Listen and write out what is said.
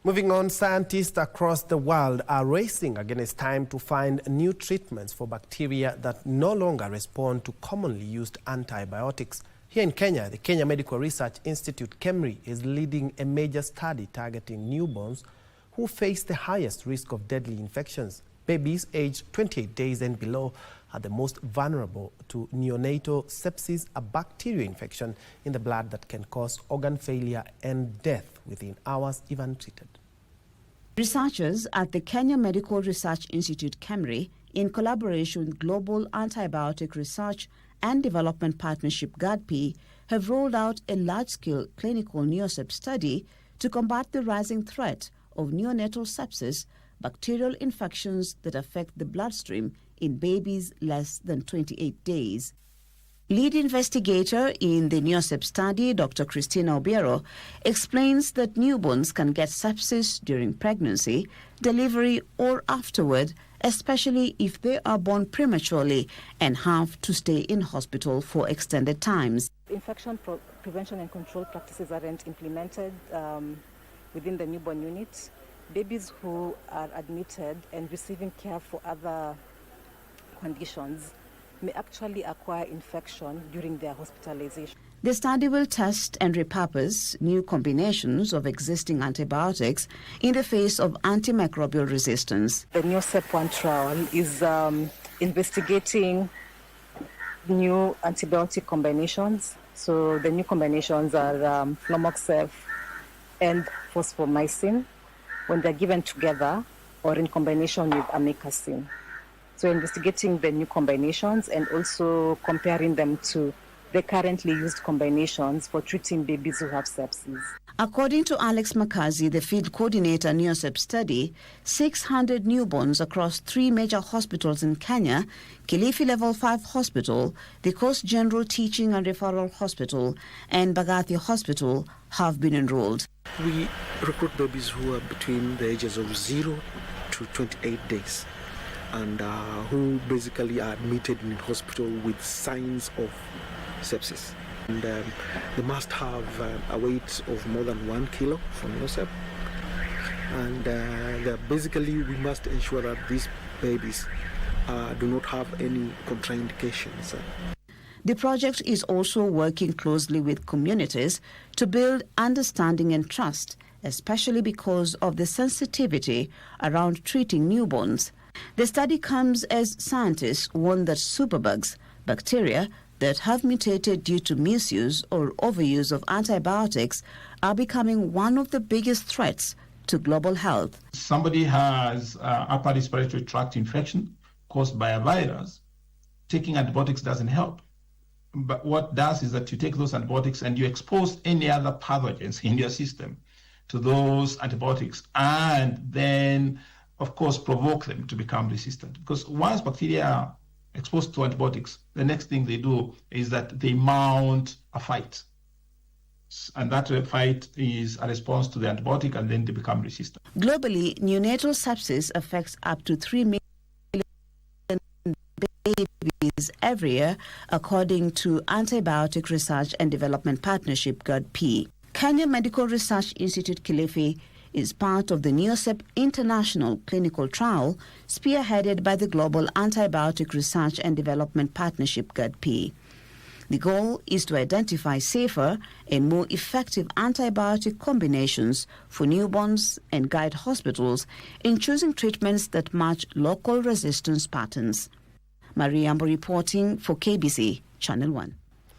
Moving on, scientists across the world are racing against time to find new treatments for bacteria that no longer respond to commonly used antibiotics. Here in Kenya, the Kenya Medical Research Institute, KEMRI, is leading a major study targeting newborns who face the highest risk of deadly infections. Babies aged 28 days and below are the most vulnerable to neonatal sepsis, a bacterial infection in the blood that can cause organ failure and death within hours if untreated. Researchers at the Kenya Medical Research Institute, KEMRI, in collaboration with Global Antibiotic Research and Development Partnership (GADP), have rolled out a large-scale clinical neosep study to combat the rising threat of neonatal sepsis, bacterial infections that affect the bloodstream in babies less than 28 days. Lead investigator in the neosep study, Dr. Christina Obiero, explains that newborns can get sepsis during pregnancy, delivery, or afterward, especially if they are born prematurely and have to stay in hospital for extended times. Infection prevention and control practices aren't implemented within the newborn unit. Babies who are admitted and receiving care for other conditions may actually acquire infection during their hospitalization. The study will test and repurpose new combinations of existing antibiotics in the face of antimicrobial resistance. The neosep 1 trial is investigating new antibiotic combinations. So the new combinations are flumoxef and fosfomycin when they're given together or in combination with amikacin. So investigating the new combinations and also comparing them to the currently used combinations for treating babies who have sepsis. According to Alex Makazi, the field coordinator neosep study, 600 newborns across 3 major hospitals in Kenya, Kilifi Level 5 Hospital, the Coast General Teaching and Referral Hospital, and Bagathi Hospital have been enrolled. We recruit babies who are between the ages of 0 to 28 days. And who basically are admitted in hospital with signs of sepsis. And they must have a weight of more than 1 kilo for neosep. And basically we must ensure that these babies do not have any contraindications. The project is also working closely with communities to build understanding and trust, especially because of the sensitivity around treating newborns. The study comes as scientists warn that superbugs, bacteria that have mutated due to misuse or overuse of antibiotics, are becoming one of the biggest threats to global health. Somebody has upper respiratory tract infection caused by a virus. Taking antibiotics doesn't help. But what does is that you take those antibiotics and you expose any other pathogens in your system to those antibiotics, and then of course, provoke them to become resistant. Because once bacteria are exposed to antibiotics, the next thing they do is that they mount a fight. And that fight is a response to the antibiotic, and then they become resistant. Globally, neonatal sepsis affects up to 3 million babies every year, according to Antibiotic Research and Development Partnership (GADP). Kenya Medical Research Institute Kilifi is part of the neosep international clinical trial spearheaded by the Global Antibiotic Research and Development Partnership (GADP). The goal is to identify safer and more effective antibiotic combinations for newborns and guide hospitals in choosing treatments that match local resistance patterns. Maria Ambo reporting for KBC Channel 1.